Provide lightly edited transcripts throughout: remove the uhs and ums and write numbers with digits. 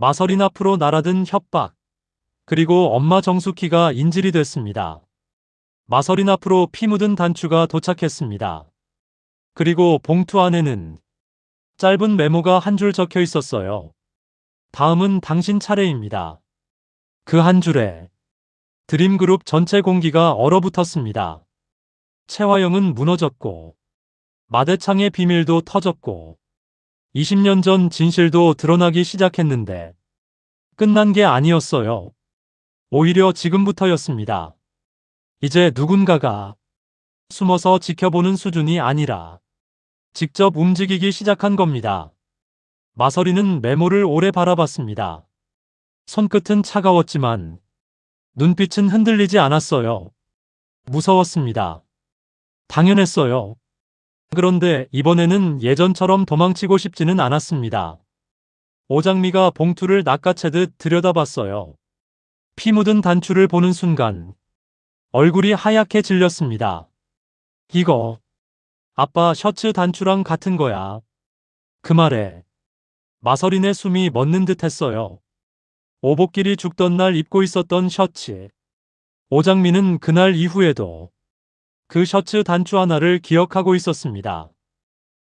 마서린 앞으로 날아든 협박. 그리고 엄마 정숙희가 인질이 됐습니다. 마서린 앞으로 피 묻은 단추가 도착했습니다. 그리고 봉투 안에는 짧은 메모가 한 줄 적혀 있었어요. 다음은 당신 차례입니다. 그 한 줄에 드림그룹 전체 공기가 얼어붙었습니다. 채화영은 무너졌고 마대창의 비밀도 터졌고 20년 전 진실도 드러나기 시작했는데 끝난 게 아니었어요. 오히려 지금부터였습니다. 이제 누군가가 숨어서 지켜보는 수준이 아니라 직접 움직이기 시작한 겁니다. 마서리는 메모를 오래 바라봤습니다. 손끝은 차가웠지만 눈빛은 흔들리지 않았어요. 무서웠습니다. 당연했어요. 그런데 이번에는 예전처럼 도망치고 싶지는 않았습니다. 오장미가 봉투를 낚아채듯 들여다봤어요. 피 묻은 단추를 보는 순간 얼굴이 하얗게 질렸습니다. 이거 아빠 셔츠 단추랑 같은 거야. 그 말에 마서린의 숨이 멎는 듯 했어요. 오복길이 죽던 날 입고 있었던 셔츠. 오장미는 그날 이후에도 그 셔츠 단추 하나를 기억하고 있었습니다.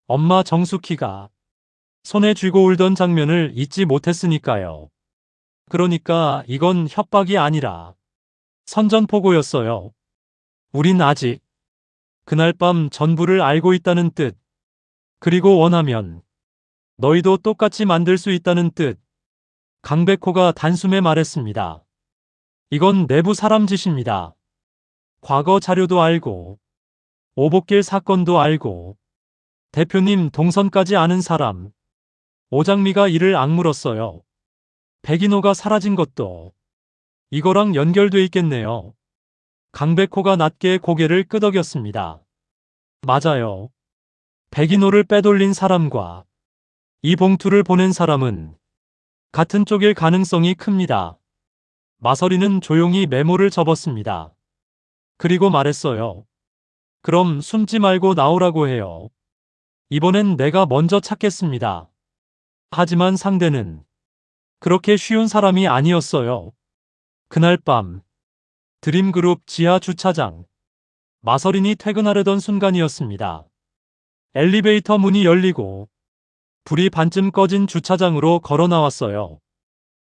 엄마 정숙희가 손에 쥐고 울던 장면을 잊지 못했으니까요. 그러니까 이건 협박이 아니라 선전포고였어요. 우린 아직 그날 밤 전부를 알고 있다는 뜻. 그리고 원하면 너희도 똑같이 만들 수 있다는 뜻. 강백호가 단숨에 말했습니다. 이건 내부 사람 짓입니다. 과거 자료도 알고 오복길 사건도 알고 대표님 동선까지 아는 사람. 오장미가 이를 악물었어요. 백인호가 사라진 것도 이거랑 연결돼 있겠네요. 강백호가 낮게 고개를 끄덕였습니다. 맞아요. 백인호를 빼돌린 사람과 이 봉투를 보낸 사람은 같은 쪽일 가능성이 큽니다. 마서리는 조용히 메모를 접었습니다. 그리고 말했어요. 그럼 숨지 말고 나오라고 해요. 이번엔 내가 먼저 찾겠습니다. 하지만 상대는 그렇게 쉬운 사람이 아니었어요. 그날 밤 드림그룹 지하 주차장. 마서린이 퇴근하려던 순간이었습니다. 엘리베이터 문이 열리고 불이 반쯤 꺼진 주차장으로 걸어 나왔어요.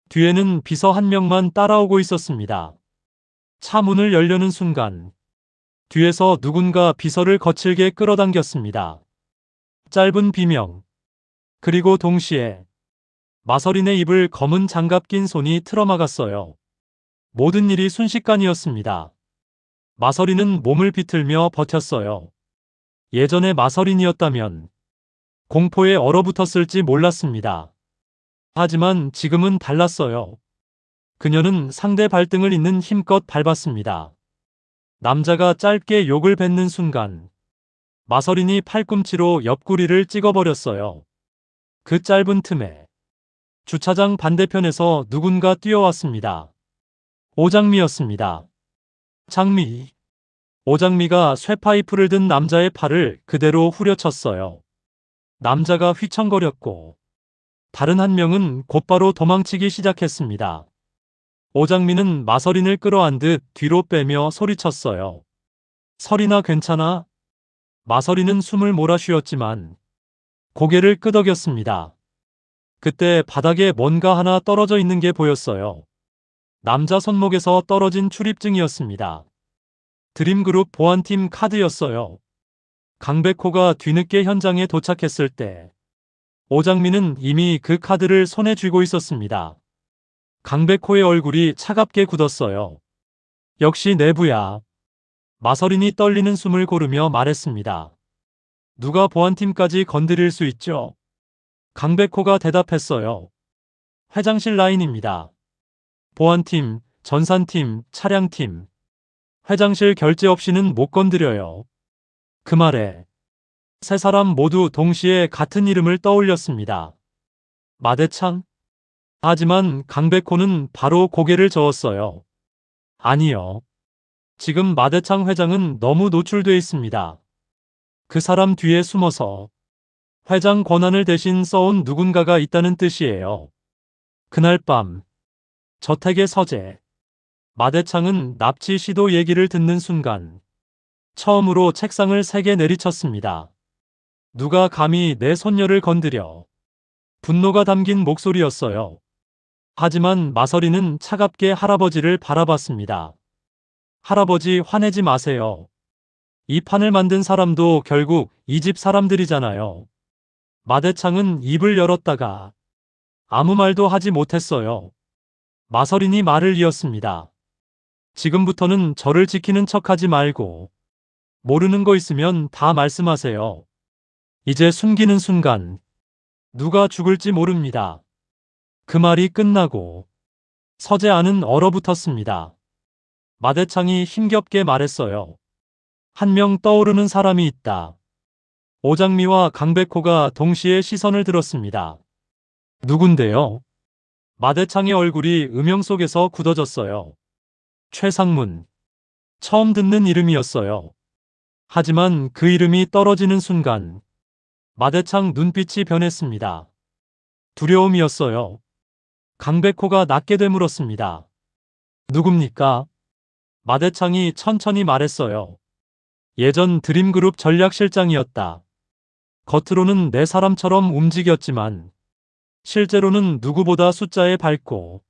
뒤에는 비서 한 명만 따라오고 있었습니다. 차 문을 열려는 순간 뒤에서 누군가 비서를 거칠게 끌어당겼습니다. 짧은 비명. 그리고 동시에 마서린의 입을 검은 장갑 낀 손이 틀어막았어요. 모든 일이 순식간이었습니다. 마서린은 몸을 비틀며 버텼어요. 예전의 마서린이었다면 공포에 얼어붙었을지 몰랐습니다. 하지만 지금은 달랐어요. 그녀는 상대 발등을 잇는 힘껏 밟았습니다. 남자가 짧게 욕을 뱉는 순간 마서린이 팔꿈치로 옆구리를 찍어버렸어요. 그 짧은 틈에 주차장 반대편에서 누군가 뛰어왔습니다. 오장미였습니다. 장미. 오장미가 쇠파이프를 든 남자의 팔을 그대로 후려쳤어요. 남자가 휘청거렸고 다른 한 명은 곧바로 도망치기 시작했습니다. 오장미는 마서린을 끌어안듯 뒤로 빼며 소리쳤어요. 서린아 괜찮아? 마서린은 숨을 몰아쉬었지만 고개를 끄덕였습니다. 그때 바닥에 뭔가 하나 떨어져 있는 게 보였어요. 남자 손목에서 떨어진 출입증이었습니다. 드림그룹 보안팀 카드였어요. 강백호가 뒤늦게 현장에 도착했을 때 오장미는 이미 그 카드를 손에 쥐고 있었습니다. 강백호의 얼굴이 차갑게 굳었어요. 역시 내부야. 마서린이 떨리는 숨을 고르며 말했습니다. 누가 보안팀까지 건드릴 수 있죠? 강백호가 대답했어요. 회장실 라인입니다. 보안팀, 전산팀, 차량팀. 회장실 결제 없이는 못 건드려요. 그 말에 세 사람 모두 동시에 같은 이름을 떠올렸습니다. 마대창? 하지만 강백호는 바로 고개를 저었어요. 아니요. 지금 마대창 회장은 너무 노출돼 있습니다. 그 사람 뒤에 숨어서 회장 권한을 대신 써온 누군가가 있다는 뜻이에요. 그날 밤 저택의 서재. 마대창은 납치 시도 얘기를 듣는 순간 처음으로 책상을 세게 내리쳤습니다. 누가 감히 내 손녀를 건드려. 분노가 담긴 목소리였어요. 하지만 마서리는 차갑게 할아버지를 바라봤습니다. 할아버지, 화내지 마세요. 이 판을 만든 사람도 결국 이 집 사람들이잖아요. 마대창은 입을 열었다가 아무 말도 하지 못했어요. 마서린이 말을 이었습니다. 지금부터는 저를 지키는 척하지 말고 모르는 거 있으면 다 말씀하세요. 이제 숨기는 순간 누가 죽을지 모릅니다. 그 말이 끝나고 서재 안은 얼어붙었습니다. 마대창이 힘겹게 말했어요. 한 명 떠오르는 사람이 있다. 오장미와 강백호가 동시에 시선을 들었습니다. 누군데요? 마대창의 얼굴이 음영 속에서 굳어졌어요. 최상문. 처음 듣는 이름이었어요. 하지만 그 이름이 떨어지는 순간 마대창 눈빛이 변했습니다. 두려움이었어요. 강백호가 낮게 되물었습니다. 누굽니까? 마대창이 천천히 말했어요. 예전 드림그룹 전략실장이었다. 겉으로는 내 사람처럼 움직였지만 실제로는 누구보다 숫자에 밝고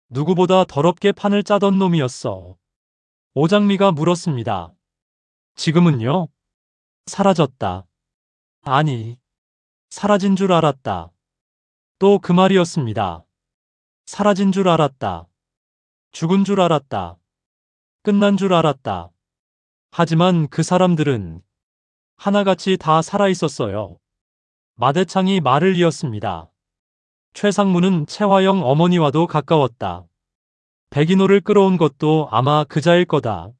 누구보다 더럽게 판을 짜던 놈이었어. 오장미가 물었습니다. 지금은요? 사라졌다. 아니, 사라진 줄 알았다. 또 그 말이었습니다. 사라진 줄 알았다. 죽은 줄 알았다. 끝난 줄 알았다. 하지만 그 사람들은 하나같이 다 살아있었어요. 마대창이 말을 이었습니다. 최상무는 최화영 어머니와도 가까웠다. 백인호를 끌어온 것도 아마 그자일 거다.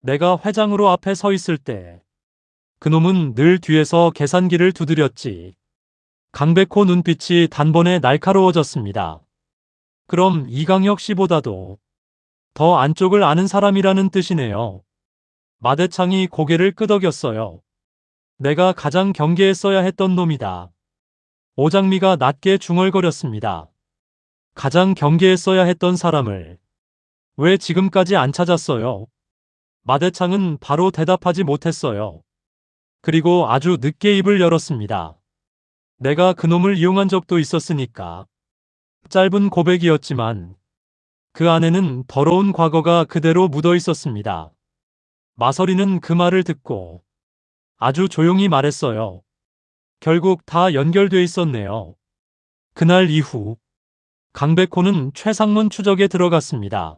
내가 회장으로 앞에 서 있을 때 그놈은 늘 뒤에서 계산기를 두드렸지. 강백호 눈빛이 단번에 날카로워졌습니다. 그럼 이강혁 씨보다도 더 안쪽을 아는 사람이라는 뜻이네요. 마대창이 고개를 끄덕였어요. 내가 가장 경계했어야 했던 놈이다. 오장미가 낮게 중얼거렸습니다. 가장 경계했어야 했던 사람을 왜 지금까지 안 찾았어요? 마대창은 바로 대답하지 못했어요. 그리고 아주 늦게 입을 열었습니다. 내가 그놈을 이용한 적도 있었으니까. 짧은 고백이었지만 그 안에는 더러운 과거가 그대로 묻어 있었습니다. 마서리는 그 말을 듣고 아주 조용히 말했어요. 결국 다 연결돼 있었네요. 그날 이후 강백호는 최상문 추적에 들어갔습니다.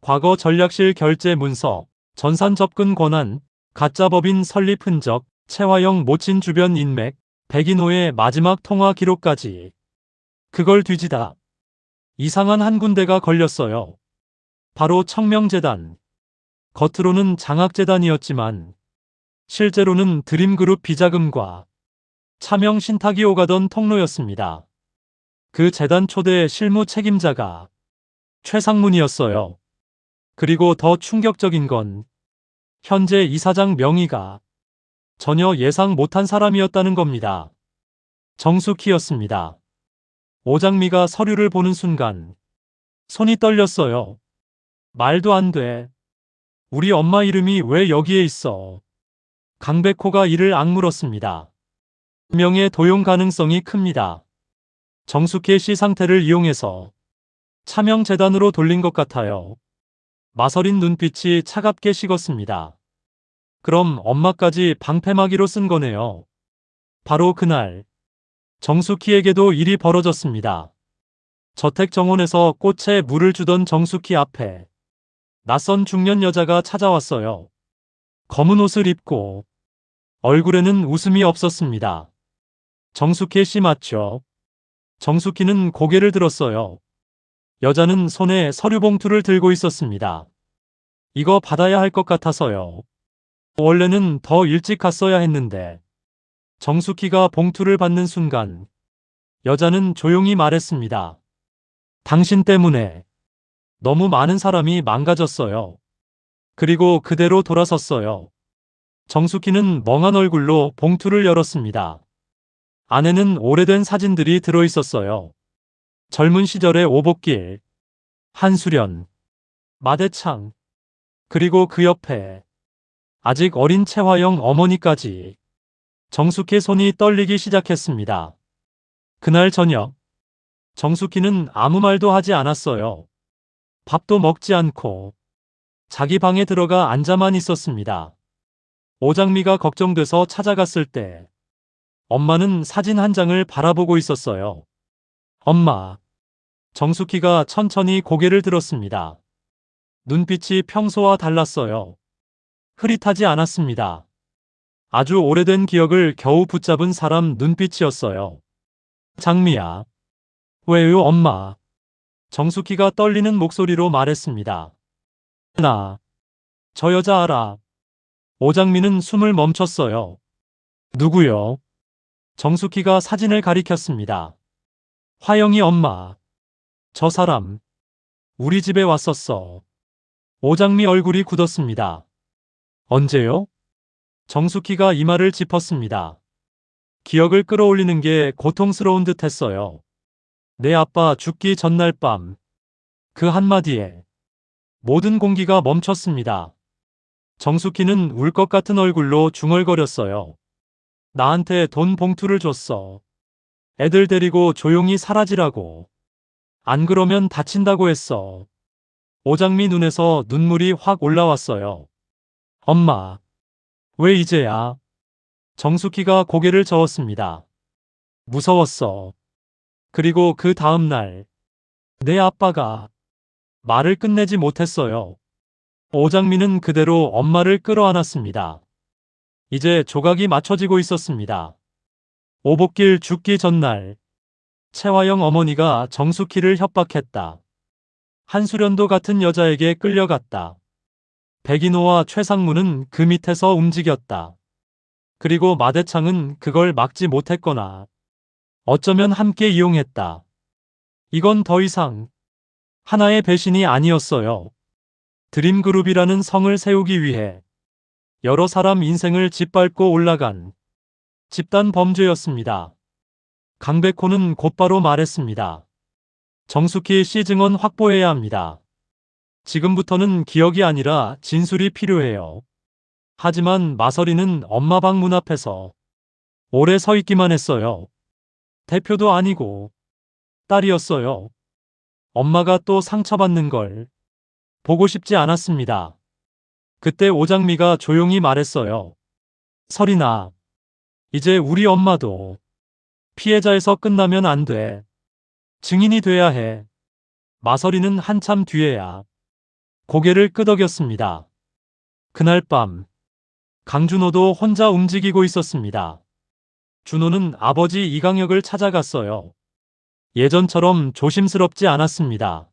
과거 전략실 결제 문서, 전산 접근 권한, 가짜 법인 설립 흔적, 최화영 모친 주변 인맥, 백인호의 마지막 통화 기록까지. 그걸 뒤지다 이상한 한 군데가 걸렸어요. 바로 청명재단. 겉으로는 장학재단이었지만 실제로는 드림그룹 비자금과 차명 신탁이 오가던 통로였습니다. 그 재단 초대 실무 책임자가 최상문이었어요. 그리고 더 충격적인 건 현재 이사장 명의가 전혀 예상 못한 사람이었다는 겁니다. 정숙희였습니다. 오장미가 서류를 보는 순간 손이 떨렸어요. 말도 안 돼. 우리 엄마 이름이 왜 여기에 있어? 강백호가 이를 악물었습니다. 명의 도용 가능성이 큽니다. 정숙혜 씨 상태를 이용해서 차명재단으로 돌린 것 같아요. 마서린 눈빛이 차갑게 식었습니다. 그럼 엄마까지 방패막이로 쓴 거네요. 바로 그날 정숙희에게도 일이 벌어졌습니다. 저택 정원에서 꽃에 물을 주던 정숙희 앞에 낯선 중년 여자가 찾아왔어요. 검은 옷을 입고 얼굴에는 웃음이 없었습니다. 정숙희 씨 맞죠? 정숙희는 고개를 들었어요. 여자는 손에 서류 봉투를 들고 있었습니다. 이거 받아야 할 것 같아서요. 원래는 더 일찍 갔어야 했는데. 정숙희가 봉투를 받는 순간 여자는 조용히 말했습니다. 당신 때문에 너무 많은 사람이 망가졌어요. 그리고 그대로 돌아섰어요. 정숙희는 멍한 얼굴로 봉투를 열었습니다. 안에는 오래된 사진들이 들어있었어요. 젊은 시절의 오복길, 한수련, 마대창, 그리고 그 옆에 아직 어린 채화영 어머니까지 정숙희 손이 떨리기 시작했습니다. 그날 저녁, 정숙희는 아무 말도 하지 않았어요. 밥도 먹지 않고 자기 방에 들어가 앉아만 있었습니다. 오장미가 걱정돼서 찾아갔을 때 엄마는 사진 한 장을 바라보고 있었어요. 엄마. 정숙희가 천천히 고개를 들었습니다. 눈빛이 평소와 달랐어요. 흐릿하지 않았습니다. 아주 오래된 기억을 겨우 붙잡은 사람 눈빛이었어요. 장미야. 왜요, 엄마? 정숙희가 떨리는 목소리로 말했습니다. 저 여자 알아. 오장미는 숨을 멈췄어요. 누구요? 정숙희가 사진을 가리켰습니다. 화영이 엄마. 저 사람. 우리 집에 왔었어. 오장미 얼굴이 굳었습니다. 언제요? 정숙희가 이마를 짚었습니다. 기억을 끌어올리는 게 고통스러운 듯 했어요. 내 아빠 죽기 전날 밤. 그 한마디에 모든 공기가 멈췄습니다. 정숙희는 울 것 같은 얼굴로 중얼거렸어요. 나한테 돈 봉투를 줬어. 애들 데리고 조용히 사라지라고. 안 그러면 다친다고 했어. 오장미 눈에서 눈물이 확 올라왔어요. 엄마. 왜 이제야? 정숙희가 고개를 저었습니다. 무서웠어. 그리고 그 다음 날, 내 아빠가 말을 끝내지 못했어요. 오장미는 그대로 엄마를 끌어안았습니다. 이제 조각이 맞춰지고 있었습니다. 오복길 죽기 전날, 채화영 어머니가 정숙희를 협박했다. 한수련도 같은 여자에게 끌려갔다. 백인호와 최상무는 그 밑에서 움직였다. 그리고 마대창은 그걸 막지 못했거나 어쩌면 함께 이용했다. 이건 더 이상 하나의 배신이 아니었어요. 드림그룹이라는 성을 세우기 위해 여러 사람 인생을 짓밟고 올라간 집단 범죄였습니다. 강백호는 곧바로 말했습니다. 정숙희 씨 증언 확보해야 합니다. 지금부터는 기억이 아니라 진술이 필요해요. 하지만 마서리는 엄마 방 문 앞에서 오래 서 있기만 했어요. 대표도 아니고 딸이었어요. 엄마가 또 상처받는 걸 보고 싶지 않았습니다. 그때 오장미가 조용히 말했어요. 설이나, 이제 우리 엄마도 피해자에서 끝나면 안 돼. 증인이 돼야 해. 마서리는 한참 뒤에야 고개를 끄덕였습니다. 그날 밤, 강준호도 혼자 움직이고 있었습니다. 준호는 아버지 이강혁을 찾아갔어요. 예전처럼 조심스럽지 않았습니다.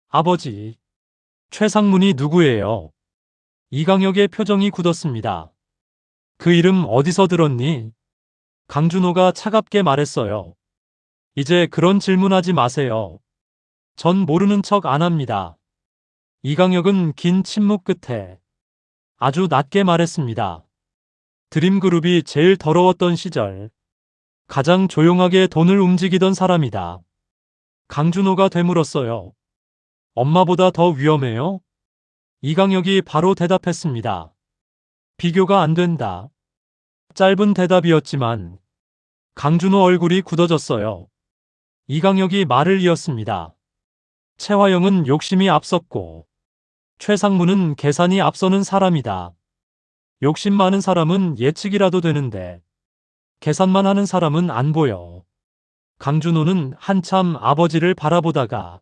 아버지, 최상문이 누구예요? 이강혁의 표정이 굳었습니다. 그 이름 어디서 들었니? 강준호가 차갑게 말했어요. 이제 그런 질문하지 마세요. 전 모르는 척 안 합니다. 이강혁은 긴 침묵 끝에 아주 낮게 말했습니다. 드림그룹이 제일 더러웠던 시절, 가장 조용하게 돈을 움직이던 사람이다. 강준호가 되물었어요. 엄마보다 더 위험해요? 이강혁이 바로 대답했습니다. 비교가 안 된다. 짧은 대답이었지만 강준호 얼굴이 굳어졌어요. 이강혁이 말을 이었습니다. 채화영은 욕심이 앞섰고 최상무는 계산이 앞서는 사람이다. 욕심 많은 사람은 예측이라도 되는데 계산만 하는 사람은 안 보여. 강준호는 한참 아버지를 바라보다가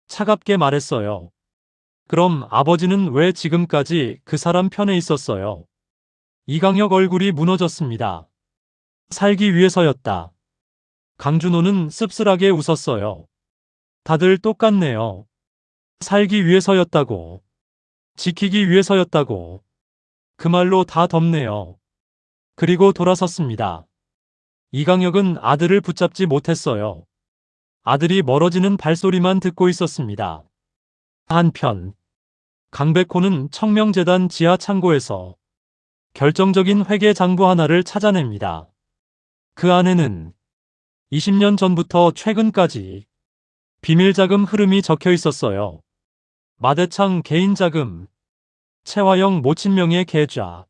차갑게 말했어요. 그럼 아버지는 왜 지금까지 그 사람 편에 있었어요? 이강혁 얼굴이 무너졌습니다. 살기 위해서였다. 강준호는 씁쓸하게 웃었어요. 다들 똑같네요. 살기 위해서였다고. 지키기 위해서였다고. 그 말로 다 덮네요. 그리고 돌아섰습니다. 이강혁은 아들을 붙잡지 못했어요. 아들이 멀어지는 발소리만 듣고 있었습니다. 한편 강백호는 청명재단 지하 창고에서 결정적인 회계 장부 하나를 찾아냅니다. 그 안에는 20년 전부터 최근까지 비밀자금 흐름이 적혀 있었어요. 마대창 개인자금, 채화영 모친명의 계좌,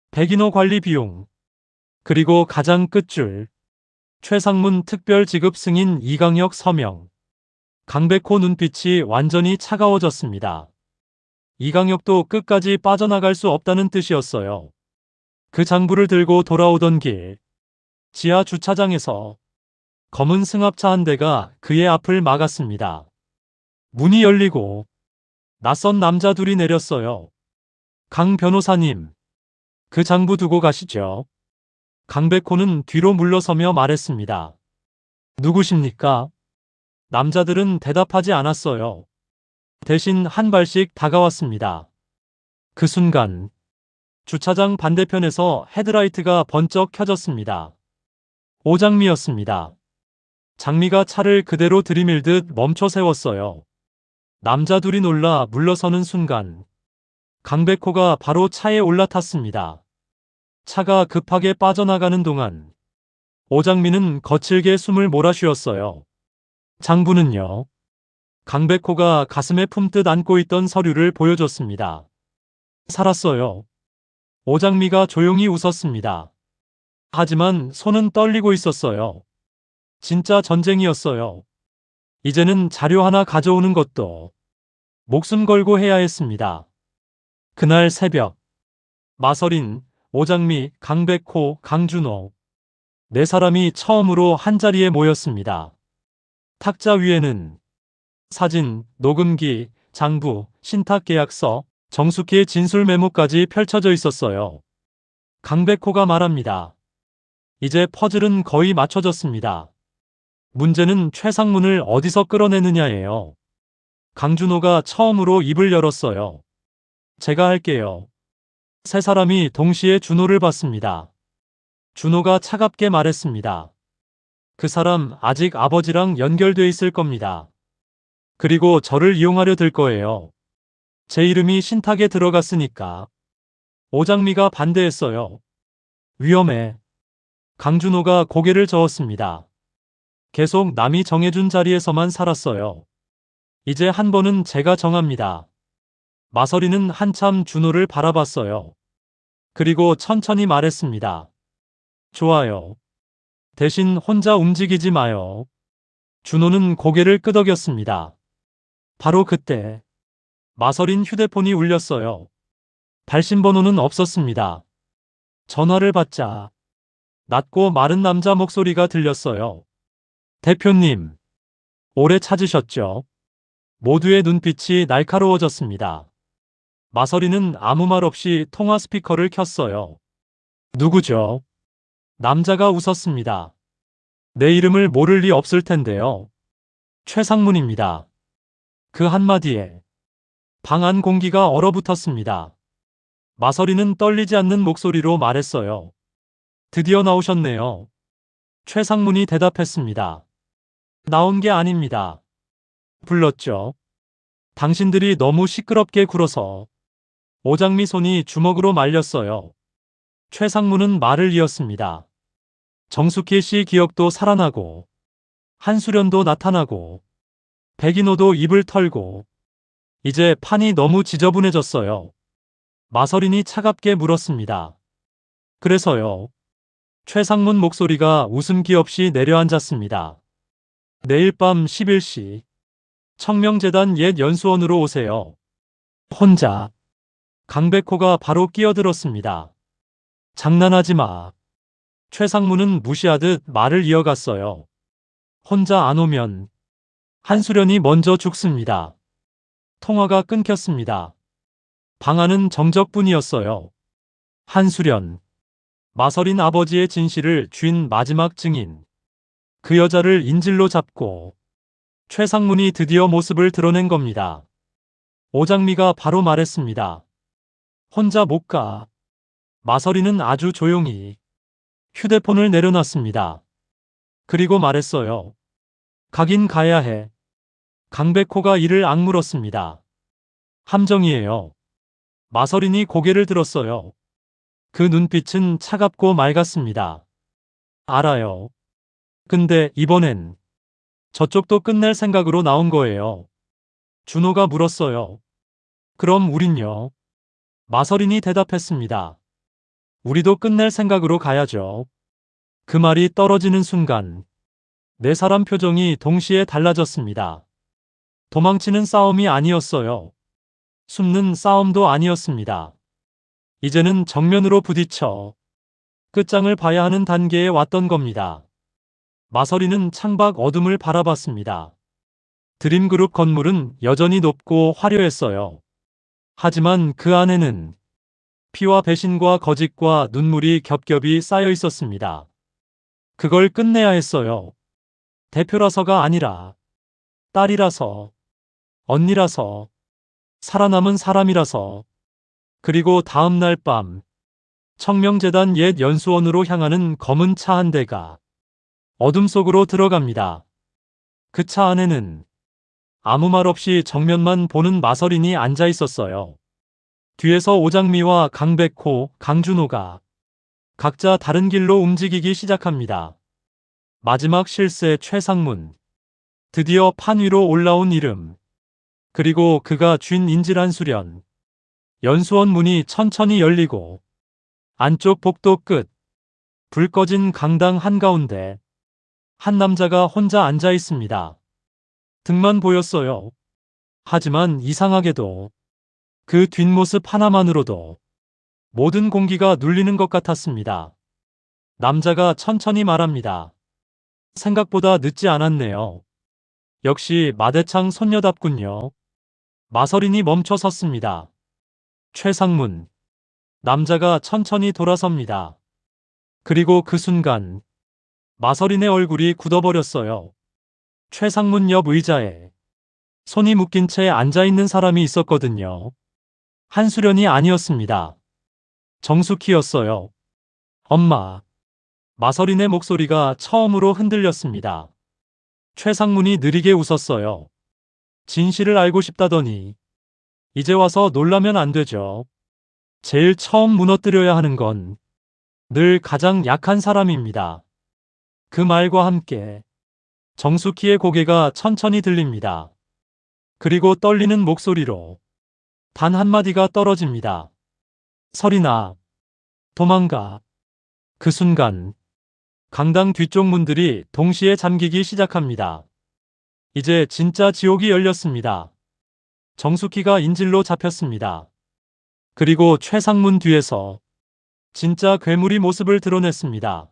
백인호 관리 비용, 그리고 가장 끝줄 최상문 특별지급 승인 이강혁 서명. 강백호 눈빛이 완전히 차가워졌습니다. 이강혁도 끝까지 빠져나갈 수 없다는 뜻이었어요. 그 장부를 들고 돌아오던 길, 지하 주차장에서 검은 승합차 한 대가 그의 앞을 막았습니다. 문이 열리고 낯선 남자 둘이 내렸어요. 강 변호사님, 그 장부 두고 가시죠. 강백호는 뒤로 물러서며 말했습니다. 누구십니까? 남자들은 대답하지 않았어요. 대신 한 발씩 다가왔습니다. 그 순간 주차장 반대편에서 헤드라이트가 번쩍 켜졌습니다. 오장미였습니다. 장미가 차를 그대로 들이밀듯 멈춰 세웠어요. 남자 둘이 놀라 물러서는 순간 강백호가 바로 차에 올라탔습니다. 차가 급하게 빠져나가는 동안 오장미는 거칠게 숨을 몰아쉬었어요. 장부는요? 강백호가 가슴에 품듯 안고 있던 서류를 보여줬습니다. 살았어요. 오장미가 조용히 웃었습니다. 하지만 손은 떨리고 있었어요. 진짜 전쟁이었어요. 이제는 자료 하나 가져오는 것도 목숨 걸고 해야 했습니다. 그날 새벽, 마서린, 오장미, 강백호, 강준호 네 사람이 처음으로 한자리에 모였습니다. 탁자 위에는 사진, 녹음기, 장부, 신탁계약서, 정숙희의 진술 메모까지 펼쳐져 있었어요. 강백호가 말합니다. 이제 퍼즐은 거의 맞춰졌습니다. 문제는 최상문을 어디서 끌어내느냐예요. 강준호가 처음으로 입을 열었어요. 제가 할게요. 세 사람이 동시에 준호를 봤습니다. 준호가 차갑게 말했습니다. 그 사람 아직 아버지랑 연결돼 있을 겁니다. 그리고 저를 이용하려 들 거예요. 제 이름이 신탁에 들어갔으니까. 오장미가 반대했어요. 위험해. 강준호가 고개를 저었습니다. 계속 남이 정해준 자리에서만 살았어요. 이제 한 번은 제가 정합니다. 마서리는 한참 준호를 바라봤어요. 그리고 천천히 말했습니다. 좋아요. 대신 혼자 움직이지 마요. 준호는 고개를 끄덕였습니다. 바로 그때 마서린 휴대폰이 울렸어요. 발신번호는 없었습니다. 전화를 받자 낮고 마른 남자 목소리가 들렸어요. 대표님, 오래 찾으셨죠? 모두의 눈빛이 날카로워졌습니다. 마서리는 아무 말 없이 통화 스피커를 켰어요. 누구죠? 남자가 웃었습니다. 내 이름을 모를 리 없을 텐데요. 최상문입니다. 그 한마디에 방 안 공기가 얼어붙었습니다. 마서리는 떨리지 않는 목소리로 말했어요. 드디어 나오셨네요. 최상문이 대답했습니다. 나온 게 아닙니다. 불렀죠. 당신들이 너무 시끄럽게 굴어서. 오장미 손이 주먹으로 말렸어요. 최상문은 말을 이었습니다. 정숙희 씨 기억도 살아나고 한수련도 나타나고 백인호도 입을 털고 이제 판이 너무 지저분해졌어요. 마서린이 차갑게 물었습니다. 그래서요. 최상문 목소리가 웃음기 없이 내려앉았습니다. 내일 밤 11시 청명재단 옛 연수원으로 오세요. 혼자. 강백호가 바로 끼어들었습니다. 장난하지 마. 최상문은 무시하듯 말을 이어갔어요. 혼자 안 오면 한수련이 먼저 죽습니다. 통화가 끊겼습니다. 방 안은 정적뿐이었어요. 한수련. 마서린 아버지의 진실을 쥔 마지막 증인. 그 여자를 인질로 잡고 최상문이 드디어 모습을 드러낸 겁니다. 오장미가 바로 말했습니다. 혼자 못 가. 마서리는 아주 조용히 휴대폰을 내려놨습니다. 그리고 말했어요. 가긴 가야 해. 강백호가 이를 악물었습니다. 함정이에요. 마서린이 고개를 들었어요. 그 눈빛은 차갑고 맑았습니다. 알아요. 근데 이번엔 저쪽도 끝낼 생각으로 나온 거예요. 준호가 물었어요. 그럼 우린요? 마서린이 대답했습니다. 우리도 끝낼 생각으로 가야죠. 그 말이 떨어지는 순간 네 사람 표정이 동시에 달라졌습니다. 도망치는 싸움이 아니었어요. 숨는 싸움도 아니었습니다. 이제는 정면으로 부딪혀 끝장을 봐야 하는 단계에 왔던 겁니다. 마서린은 창밖 어둠을 바라봤습니다. 드림그룹 건물은 여전히 높고 화려했어요. 하지만 그 안에는 피와 배신과 거짓과 눈물이 겹겹이 쌓여 있었습니다. 그걸 끝내야 했어요. 대표라서가 아니라 딸이라서, 언니라서, 살아남은 사람이라서. 그리고 다음 날 밤 청명재단 옛 연수원으로 향하는 검은 차 한 대가 어둠 속으로 들어갑니다. 그 차 안에는 아무 말 없이 정면만 보는 마서린이 앉아 있었어요. 뒤에서 오장미와 강백호, 강준호가 각자 다른 길로 움직이기 시작합니다. 마지막 실세 최상문. 드디어 판 위로 올라온 이름. 그리고 그가 쥔 인질한 수련. 연수원 문이 천천히 열리고 안쪽 복도 끝 불 꺼진 강당 한가운데 한 남자가 혼자 앉아 있습니다. 등만 보였어요. 하지만 이상하게도 그 뒷모습 하나만으로도 모든 공기가 눌리는 것 같았습니다. 남자가 천천히 말합니다. 생각보다 늦지 않았네요. 역시 마대창 손녀답군요. 마서린이 멈춰 섰습니다. 최상문. 남자가 천천히 돌아섭니다. 그리고 그 순간 마서린의 얼굴이 굳어버렸어요. 최상문 옆 의자에 손이 묶인 채 앉아있는 사람이 있었거든요. 한수련이 아니었습니다. 정숙희였어요. 엄마. 마서린의 목소리가 처음으로 흔들렸습니다. 최상문이 느리게 웃었어요. 진실을 알고 싶다더니 이제 와서 놀라면 안 되죠. 제일 처음 무너뜨려야 하는 건 늘 가장 약한 사람입니다. 그 말과 함께 정숙희의 고개가 천천히 들립니다. 그리고 떨리는 목소리로 단 한마디가 떨어집니다. 서린아, 도망가. 그 순간 강당 뒤쪽 문들이 동시에 잠기기 시작합니다. 이제 진짜 지옥이 열렸습니다. 정숙희가 인질로 잡혔습니다. 그리고 최상문 뒤에서 진짜 괴물이 모습을 드러냈습니다.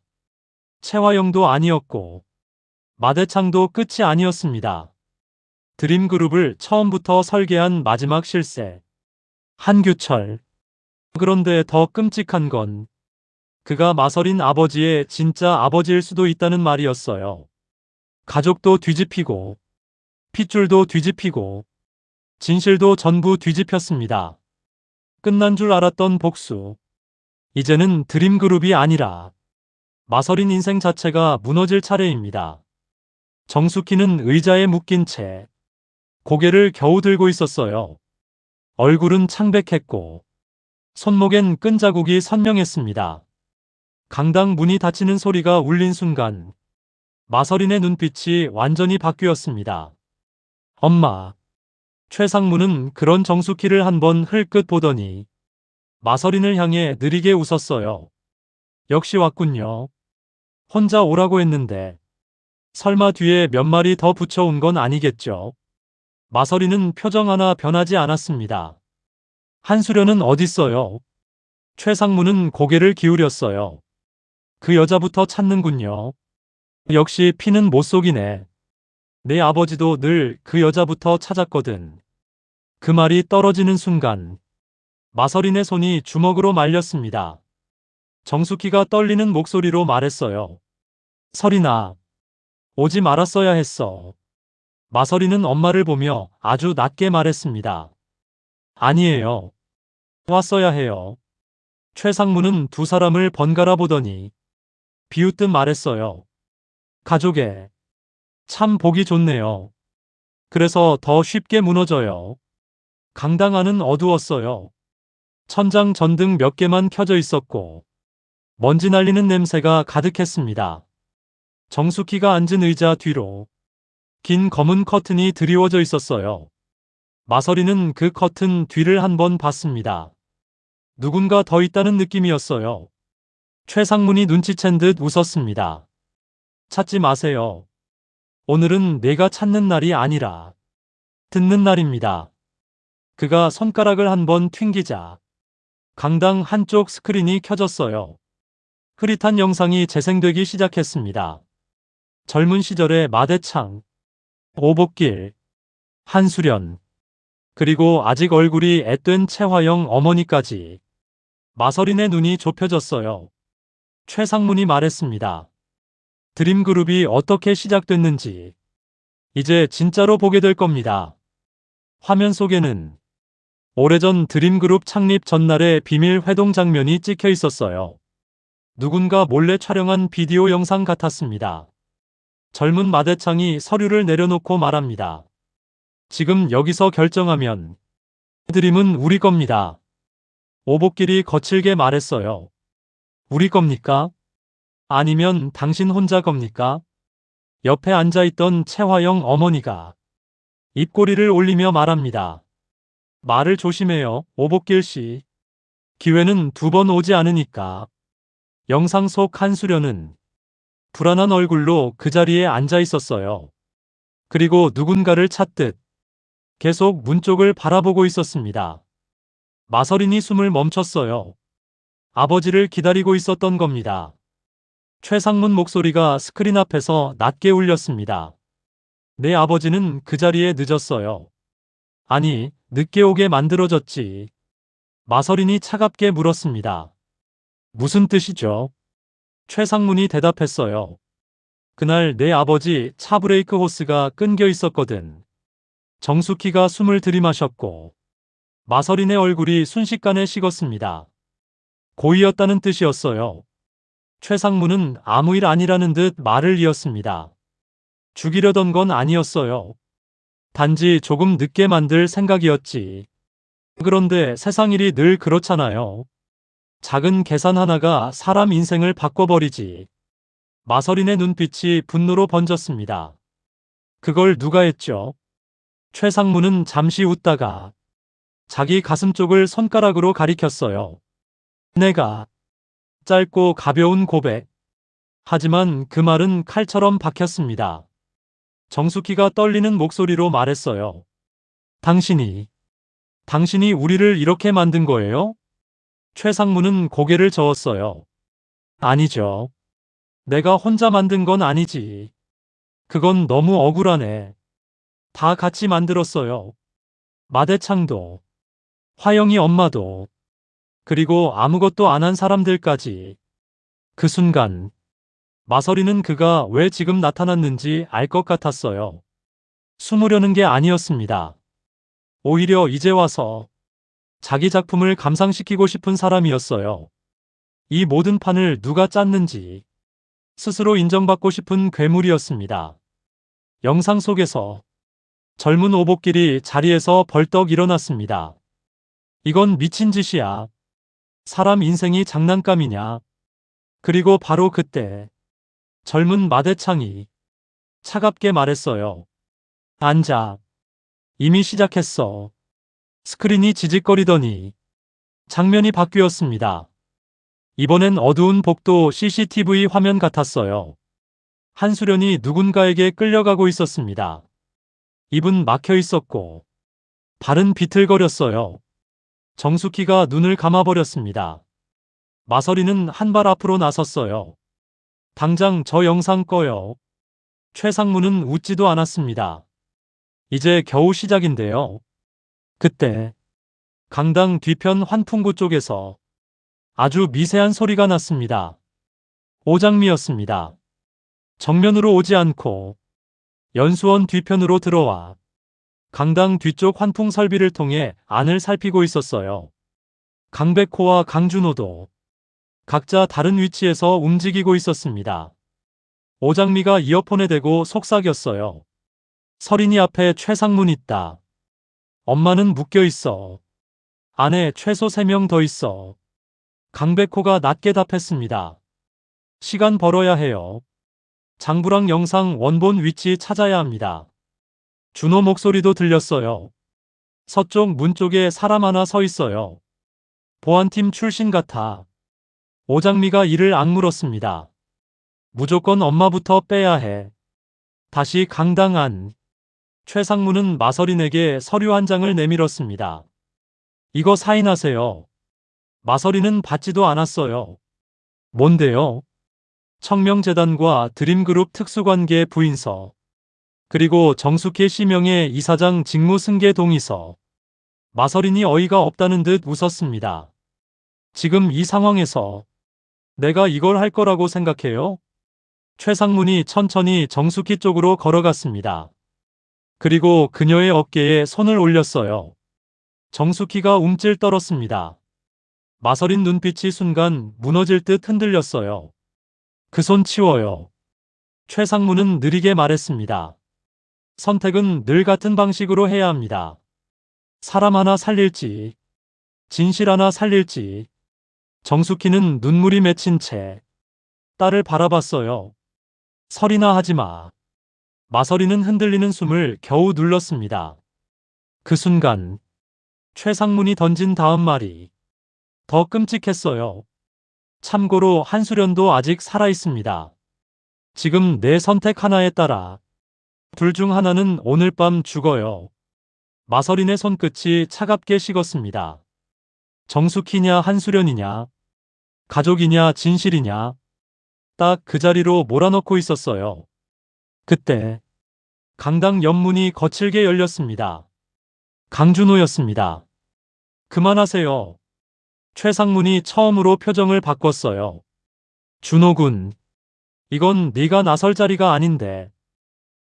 채화영도 아니었고 마대창도 끝이 아니었습니다. 드림그룹을 처음부터 설계한 마지막 실세. 한규철. 그런데 더 끔찍한 건 그가 마서린 아버지의 진짜 아버지일 수도 있다는 말이었어요. 가족도 뒤집히고 핏줄도 뒤집히고 진실도 전부 뒤집혔습니다. 끝난 줄 알았던 복수. 이제는 드림그룹이 아니라 마서린 인생 자체가 무너질 차례입니다. 정숙희는 의자에 묶인 채 고개를 겨우 들고 있었어요. 얼굴은 창백했고 손목엔 끈자국이 선명했습니다. 강당 문이 닫히는 소리가 울린 순간 마서린의 눈빛이 완전히 바뀌었습니다. 엄마. 최상무는 그런 정숙희를 한번 흘끗 보더니 마서린을 향해 느리게 웃었어요. 역시 왔군요. 혼자 오라고 했는데 설마 뒤에 몇 마리 더 붙여온 건 아니겠죠? 마서린은 표정 하나 변하지 않았습니다. 한수련은 어딨어요? 최상무는 고개를 기울였어요. 그 여자부터 찾는군요. 역시 피는 못 속이네. 내 아버지도 늘 그 여자부터 찾았거든. 그 말이 떨어지는 순간 마서린의 손이 주먹으로 말렸습니다. 정숙희가 떨리는 목소리로 말했어요. 서린아, 오지 말았어야 했어. 마서린은 엄마를 보며 아주 낮게 말했습니다. 아니에요. 왔어야 해요. 최상무는 두 사람을 번갈아 보더니 비웃듯 말했어요. 가족에 참 보기 좋네요. 그래서 더 쉽게 무너져요. 강당 안은 어두웠어요. 천장 전등 몇 개만 켜져 있었고 먼지 날리는 냄새가 가득했습니다. 정숙희가 앉은 의자 뒤로 긴 검은 커튼이 드리워져 있었어요. 마서리는 그 커튼 뒤를 한번 봤습니다. 누군가 더 있다는 느낌이었어요. 최상문이 눈치챈 듯 웃었습니다. 찾지 마세요. 오늘은 내가 찾는 날이 아니라 듣는 날입니다. 그가 손가락을 한번 튕기자 강당 한쪽 스크린이 켜졌어요. 흐릿한 영상이 재생되기 시작했습니다. 젊은 시절의 마대창, 오복길, 한수련, 그리고 아직 얼굴이 앳된 최화영 어머니까지. 마서린의 눈이 좁혀졌어요. 최상문이 말했습니다. 드림그룹이 어떻게 시작됐는지 이제 진짜로 보게 될 겁니다. 화면 속에는 오래전 드림그룹 창립 전날의 비밀 회동 장면이 찍혀 있었어요. 누군가 몰래 촬영한 비디오 영상 같았습니다. 젊은 마대창이 서류를 내려놓고 말합니다. 지금 여기서 결정하면 드림은 우리 겁니다. 오복길이 거칠게 말했어요. 우리 겁니까? 아니면 당신 혼자 겁니까? 옆에 앉아있던 최화영 어머니가 입꼬리를 올리며 말합니다. 말을 조심해요, 오복길 씨. 기회는 두 번 오지 않으니까. 영상 속 한수련은 불안한 얼굴로 그 자리에 앉아 있었어요. 그리고 누군가를 찾듯 계속 문 쪽을 바라보고 있었습니다. 마서린이 숨을 멈췄어요. 아버지를 기다리고 있었던 겁니다. 최상문 목소리가 스크린 앞에서 낮게 울렸습니다. 내 아버지는 그 자리에 늦었어요. 아니, 늦게 오게 만들어졌지. 마서린이 차갑게 물었습니다. 무슨 뜻이죠? 최상문이 대답했어요. 그날 내 아버지 차 브레이크 호스가 끊겨 있었거든. 정숙희가 숨을 들이마셨고 마서린의 얼굴이 순식간에 식었습니다. 고의였다는 뜻이었어요. 최상문은 아무 일 아니라는 듯 말을 이었습니다. 죽이려던 건 아니었어요. 단지 조금 늦게 만들 생각이었지. 그런데 세상 일이 늘 그렇잖아요. 작은 계산 하나가 사람 인생을 바꿔버리지. 마서린의 눈빛이 분노로 번졌습니다. 그걸 누가 했죠? 최상문은 잠시 웃다가 자기 가슴 쪽을 손가락으로 가리켰어요. 내가. 짧고 가벼운 고백. 하지만 그 말은 칼처럼 박혔습니다. 정숙희가 떨리는 목소리로 말했어요. 당신이 우리를 이렇게 만든 거예요? 최상문은 고개를 저었어요. 아니죠. 내가 혼자 만든 건 아니지. 그건 너무 억울하네. 다 같이 만들었어요. 마대창도, 화영이 엄마도, 그리고 아무것도 안 한 사람들까지. 그 순간 마서리는 그가 왜 지금 나타났는지 알 것 같았어요. 숨으려는 게 아니었습니다. 오히려 이제 와서 자기 작품을 감상시키고 싶은 사람이었어요. 이 모든 판을 누가 짰는지 스스로 인정받고 싶은 괴물이었습니다. 영상 속에서 젊은 오복길이 자리에서 벌떡 일어났습니다. 이건 미친 짓이야. 사람 인생이 장난감이냐. 그리고 바로 그때 젊은 마대창이 차갑게 말했어요. 앉아. 이미 시작했어. 스크린이 지직거리더니 장면이 바뀌었습니다. 이번엔 어두운 복도 CCTV 화면 같았어요. 한수련이 누군가에게 끌려가고 있었습니다. 입은 막혀 있었고 발은 비틀거렸어요. 정숙희가 눈을 감아버렸습니다. 마서리는 한 발 앞으로 나섰어요. 당장 저 영상 꺼요. 최상문은 웃지도 않았습니다. 이제 겨우 시작인데요. 그때 강당 뒤편 환풍구 쪽에서 아주 미세한 소리가 났습니다. 오장미였습니다. 정면으로 오지 않고 연수원 뒤편으로 들어와 강당 뒤쪽 환풍 설비를 통해 안을 살피고 있었어요. 강백호와 강준호도 각자 다른 위치에서 움직이고 있었습니다. 오장미가 이어폰에 대고 속삭였어요. 서린이 앞에 최상문 있다. 엄마는 묶여 있어. 안에 최소 3명 더 있어. 강백호가 낮게 답했습니다. 시간 벌어야 해요. 장부랑 영상 원본 위치 찾아야 합니다. 준호 목소리도 들렸어요. 서쪽 문 쪽에 사람 하나 서 있어요. 보안팀 출신 같아. 오장미가 이를 악물었습니다. 무조건 엄마부터 빼야 해. 다시 강당안. 최상무는 마서린에게 서류 한 장을 내밀었습니다. 이거 사인하세요. 마서린은 받지도 않았어요. 뭔데요? 청명재단과 드림그룹 특수관계 부인서. 그리고 정숙희 씨명의 이사장 직무 승계 동의서. 마서린이 어이가 없다는 듯 웃었습니다. 지금 이 상황에서 내가 이걸 할 거라고 생각해요? 최상문이 천천히 정숙희 쪽으로 걸어갔습니다. 그리고 그녀의 어깨에 손을 올렸어요. 정숙희가 움찔 떨었습니다. 마서린 눈빛이 순간 무너질 듯 흔들렸어요. 그 손 치워요. 최상문은 느리게 말했습니다. 선택은 늘 같은 방식으로 해야 합니다. 사람 하나 살릴지, 진실 하나 살릴지. 정숙희는 눈물이 맺힌 채 딸을 바라봤어요. 설이나 하지 마. 마서린은 흔들리는 숨을 겨우 눌렀습니다. 그 순간 최상문이 던진 다음 말이 더 끔찍했어요. 참고로 한수련도 아직 살아있습니다. 지금 내 선택 하나에 따라 둘 중 하나는 오늘 밤 죽어요. 마서린의 손끝이 차갑게 식었습니다. 정숙희냐 한수련이냐, 가족이냐 진실이냐, 딱 그 자리로 몰아넣고 있었어요. 그때 강당 옆문이 거칠게 열렸습니다. 강준호였습니다. 그만하세요. 최상문이 처음으로 표정을 바꿨어요. 준호군, 이건 네가 나설 자리가 아닌데.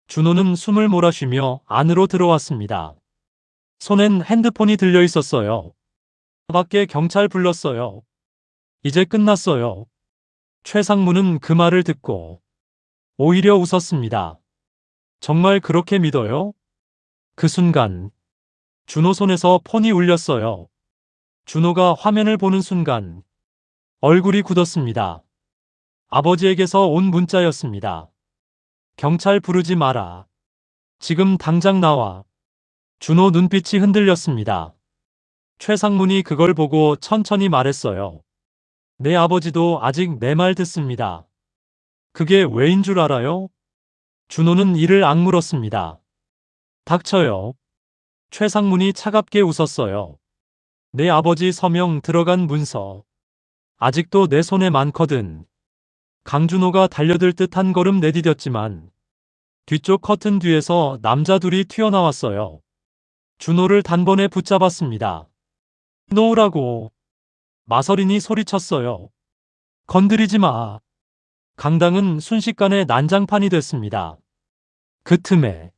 준호는 숨을 몰아쉬며 안으로 들어왔습니다. 손엔 핸드폰이 들려 있었어요. 밖에 경찰 불렀어요. 이제 끝났어요. 최상문은 그 말을 듣고 오히려 웃었습니다. 정말 그렇게 믿어요? 그 순간 준호 손에서 폰이 울렸어요. 준호가 화면을 보는 순간 얼굴이 굳었습니다. 아버지에게서 온 문자였습니다. 경찰 부르지 마라. 지금 당장 나와. 준호 눈빛이 흔들렸습니다. 최상문이 그걸 보고 천천히 말했어요. 내 아버지도 아직 내 말 듣습니다. 그게 왜인 줄 알아요? 준호는 이를 악물었습니다. 닥쳐요. 최상문이 차갑게 웃었어요. 내 아버지 서명 들어간 문서. 아직도 내 손에 많거든. 강준호가 달려들 듯 한 걸음 내디뎠지만 뒤쪽 커튼 뒤에서 남자 둘이 튀어나왔어요. 준호를 단번에 붙잡았습니다. 놓으라고. 마서린이 소리쳤어요. 건드리지 마. 강당은 순식간에 난장판이 됐습니다. 그 틈에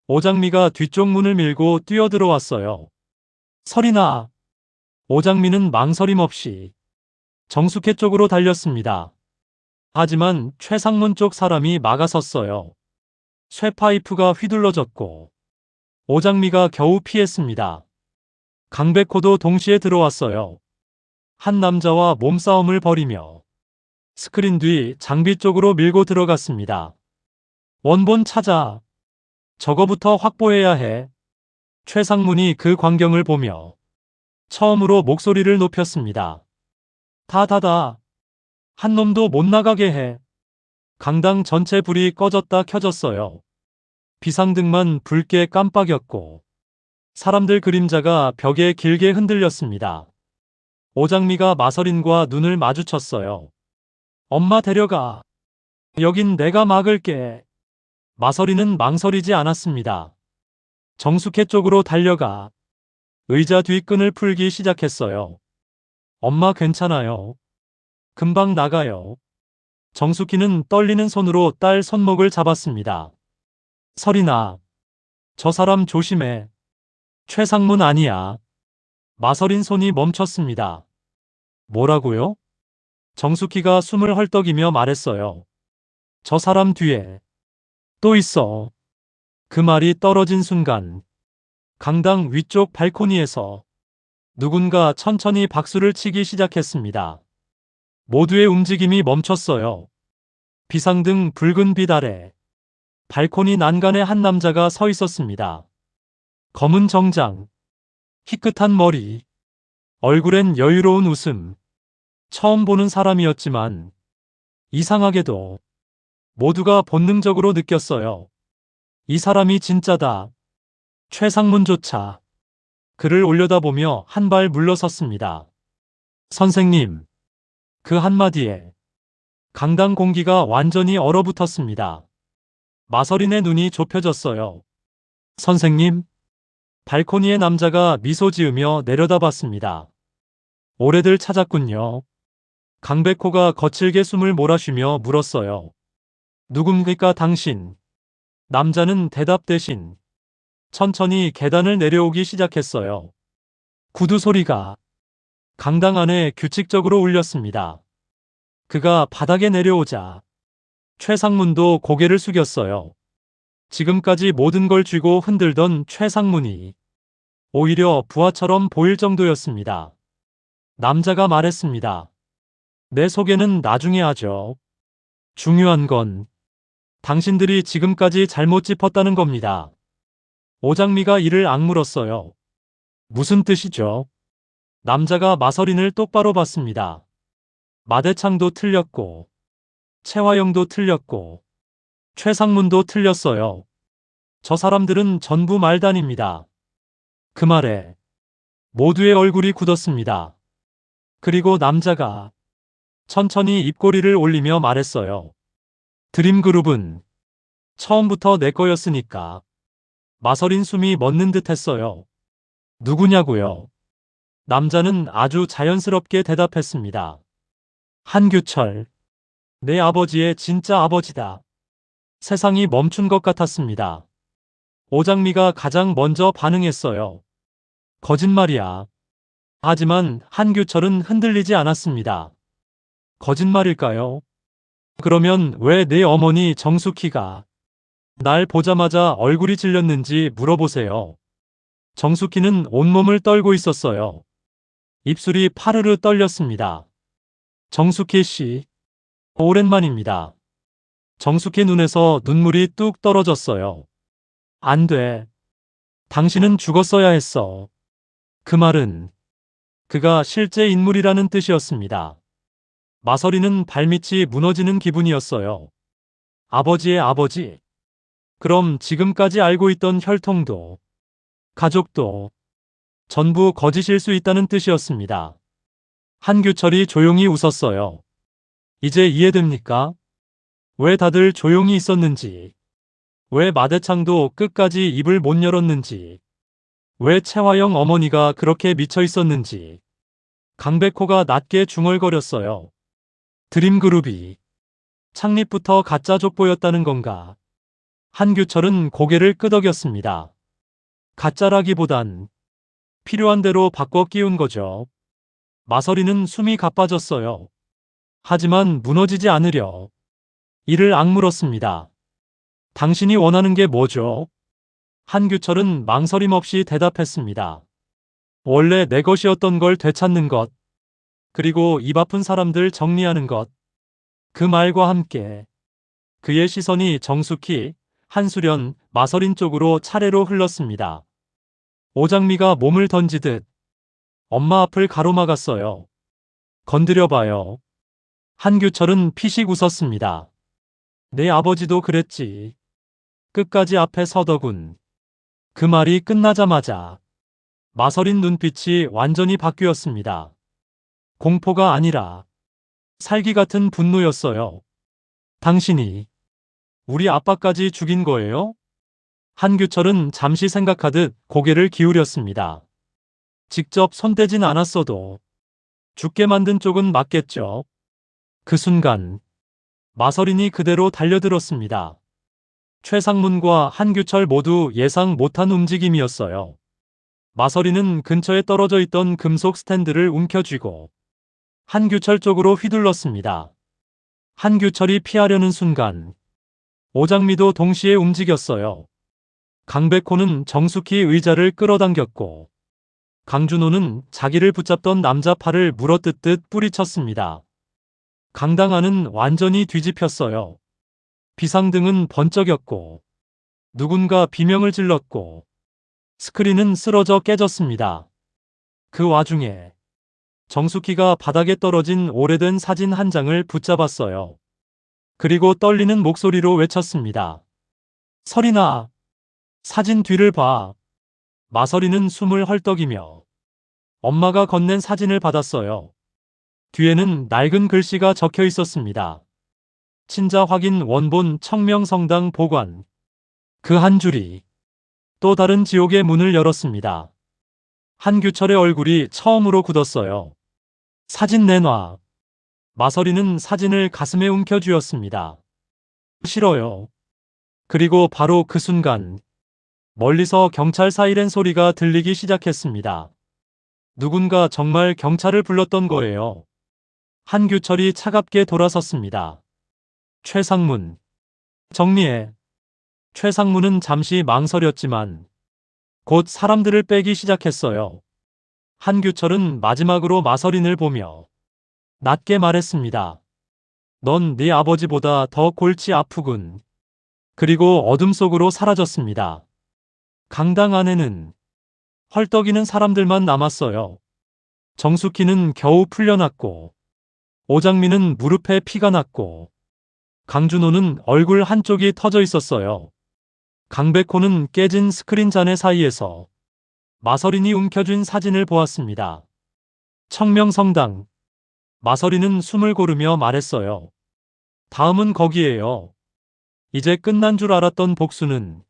오장미가 뒤쪽 문을 밀고 뛰어들어왔어요. 설이나. 오장미는 망설임 없이 정숙회 쪽으로 달렸습니다. 하지만 최상문 쪽 사람이 막아섰어요. 쇠파이프가 휘둘러졌고 오장미가 겨우 피했습니다. 강백호도 동시에 들어왔어요. 한 남자와 몸싸움을 벌이며 스크린 뒤 장비 쪽으로 밀고 들어갔습니다. 원본 찾아. 저거부터 확보해야 해. 최상문이 그 광경을 보며 처음으로 목소리를 높였습니다. 다 닫아. 한 놈도 못 나가게 해. 강당 전체 불이 꺼졌다 켜졌어요. 비상등만 붉게 깜빡였고 사람들 그림자가 벽에 길게 흔들렸습니다. 오장미가 마서린과 눈을 마주쳤어요. 엄마 데려가. 여긴 내가 막을게. 마서린은 망설이지 않았습니다. 정숙회 쪽으로 달려가 의자 뒤 끈을 풀기 시작했어요. 엄마 괜찮아요. 금방 나가요. 정숙희는 떨리는 손으로 딸 손목을 잡았습니다. 설이나. 저 사람 조심해. 최상문 아니야. 마서린 손이 멈췄습니다. 뭐라고요? 정숙희가 숨을 헐떡이며 말했어요. 저 사람 뒤에 또 있어. 그 말이 떨어진 순간 강당 위쪽 발코니에서 누군가 천천히 박수를 치기 시작했습니다. 모두의 움직임이 멈췄어요. 비상등 붉은 빛 아래 발코니 난간에 한 남자가 서 있었습니다. 검은 정장, 희끗한 머리, 얼굴엔 여유로운 웃음. 처음 보는 사람이었지만 이상하게도 모두가 본능적으로 느꼈어요. 이 사람이 진짜다. 최상문조차 그를 올려다보며 한 발 물러섰습니다. 선생님. 그 한마디에 강당 공기가 완전히 얼어붙었습니다. 마서린의 눈이 좁혀졌어요. 선생님? 발코니의 남자가 미소 지으며 내려다봤습니다. 오래들 찾았군요. 강백호가 거칠게 숨을 몰아쉬며 물었어요. 누굽니까 당신? 남자는 대답 대신 천천히 계단을 내려오기 시작했어요. 구두 소리가 강당 안에 규칙적으로 울렸습니다. 그가 바닥에 내려오자 최상문도 고개를 숙였어요. 지금까지 모든 걸 쥐고 흔들던 최상문이 오히려 부하처럼 보일 정도였습니다. 남자가 말했습니다. 내 소개는 나중에 하죠. 중요한 건 당신들이 지금까지 잘못 짚었다는 겁니다. 오장미가 이를 악물었어요. 무슨 뜻이죠? 남자가 마서린을 똑바로 봤습니다. 마대창도 틀렸고 채화영도 틀렸고 최상문도 틀렸어요. 저 사람들은 전부 말단입니다. 그 말에 모두의 얼굴이 굳었습니다. 그리고 남자가 천천히 입꼬리를 올리며 말했어요. 드림그룹은 처음부터 내 거였으니까. 마서린 숨이 멎는 듯 했어요. 누구냐고요? 남자는 아주 자연스럽게 대답했습니다. 한규철. 내 아버지의 진짜 아버지다. 세상이 멈춘 것 같았습니다. 오장미가 가장 먼저 반응했어요. 거짓말이야. 하지만 한규철은 흔들리지 않았습니다. 거짓말일까요? 그러면 왜 내 어머니 정숙희가 날 보자마자 얼굴이 질렸는지 물어보세요. 정숙희는 온몸을 떨고 있었어요. 입술이 파르르 떨렸습니다. 정숙희 씨, 오랜만입니다. 정숙희 눈에서 눈물이 뚝 떨어졌어요. 안 돼. 당신은 죽었어야 했어. 그 말은 그가 실제 인물이라는 뜻이었습니다. 마서리는 발밑이 무너지는 기분이었어요. 아버지의 아버지. 그럼 지금까지 알고 있던 혈통도, 가족도 전부 거짓일 수 있다는 뜻이었습니다. 한규철이 조용히 웃었어요. 이제 이해됩니까? 왜 다들 조용히 있었는지, 왜 마대창도 끝까지 입을 못 열었는지, 왜 채화영 어머니가 그렇게 미쳐 있었는지. 강백호가 낮게 중얼거렸어요. 드림그룹이 창립부터 가짜 족보였다는 건가? 한규철은 고개를 끄덕였습니다. 가짜라기보단 필요한 대로 바꿔 끼운 거죠. 마서리는 숨이 가빠졌어요. 하지만 무너지지 않으려 이를 악물었습니다. 당신이 원하는 게 뭐죠? 한규철은 망설임 없이 대답했습니다. 원래 내 것이었던 걸 되찾는 것, 그리고 입 아픈 사람들 정리하는 것. 그 말과 함께 그의 시선이 정숙희, 한수련, 마서린 쪽으로 차례로 흘렀습니다. 오장미가 몸을 던지듯 엄마 앞을 가로막았어요. 건드려봐요. 한규철은 피식 웃었습니다. 내 아버지도 그랬지. 끝까지 앞에 서더군. 그 말이 끝나자마자 마서린 눈빛이 완전히 바뀌었습니다. 공포가 아니라 살기 같은 분노였어요. 당신이 우리 아빠까지 죽인 거예요? 한규철은 잠시 생각하듯 고개를 기울였습니다. 직접 손대진 않았어도 죽게 만든 쪽은 맞겠죠. 그 순간 마서린이 그대로 달려들었습니다. 최상문과 한규철 모두 예상 못한 움직임이었어요. 마서린은 근처에 떨어져 있던 금속 스탠드를 움켜쥐고 한규철 쪽으로 휘둘렀습니다. 한규철이 피하려는 순간 오장미도 동시에 움직였어요. 강백호는 정숙히 의자를 끌어당겼고 강준호는 자기를 붙잡던 남자 팔을 물어뜯듯 뿌리쳤습니다. 강당 안은 완전히 뒤집혔어요. 비상등은 번쩍였고 누군가 비명을 질렀고 스크린은 쓰러져 깨졌습니다. 그 와중에 정숙희가 바닥에 떨어진 오래된 사진 한 장을 붙잡았어요. 그리고 떨리는 목소리로 외쳤습니다. 설인아, 사진 뒤를 봐. 마설이는 숨을 헐떡이며 엄마가 건넨 사진을 받았어요. 뒤에는 낡은 글씨가 적혀 있었습니다. 친자 확인 원본 청명성당 보관. 그 한 줄이 또 다른 지옥의 문을 열었습니다. 한규철의 얼굴이 처음으로 굳었어요. 사진 내놔. 마설이는 사진을 가슴에 움켜쥐었습니다. 싫어요. 그리고 바로 그 순간 멀리서 경찰 사이렌 소리가 들리기 시작했습니다. 누군가 정말 경찰을 불렀던 거예요. 한규철이 차갑게 돌아섰습니다. 최상문. 정리해. 최상문은 잠시 망설였지만 곧 사람들을 빼기 시작했어요. 한규철은 마지막으로 마설인을 보며 낮게 말했습니다. 넌 네 아버지보다 더 골치 아프군. 그리고 어둠 속으로 사라졌습니다. 강당 안에는 헐떡이는 사람들만 남았어요. 정숙희는 겨우 풀려났고 오장민은 무릎에 피가 났고 강준호는 얼굴 한쪽이 터져 있었어요. 강백호는 깨진 스크린 잔해 사이에서 마설인이 움켜쥔 사진을 보았습니다. 청명성당. 마설이는 숨을 고르며 말했어요. 다음은 거기에요. 이제 끝난 줄 알았던 복수는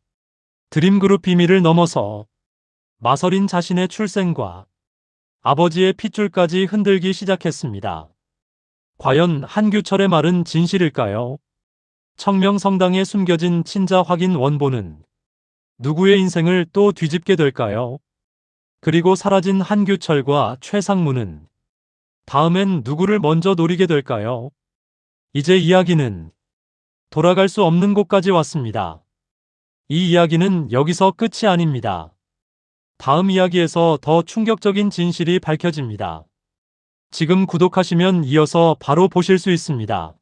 드림그룹 비밀을 넘어서 마설인 자신의 출생과 아버지의 핏줄까지 흔들기 시작했습니다. 과연 한규철의 말은 진실일까요? 청명성당에 숨겨진 친자 확인 원본은 누구의 인생을 또 뒤집게 될까요? 그리고 사라진 한규철과 최상무는 다음엔 누구를 먼저 노리게 될까요? 이제 이야기는 돌아갈 수 없는 곳까지 왔습니다. 이 이야기는 여기서 끝이 아닙니다. 다음 이야기에서 더 충격적인 진실이 밝혀집니다. 지금 구독하시면 이어서 바로 보실 수 있습니다.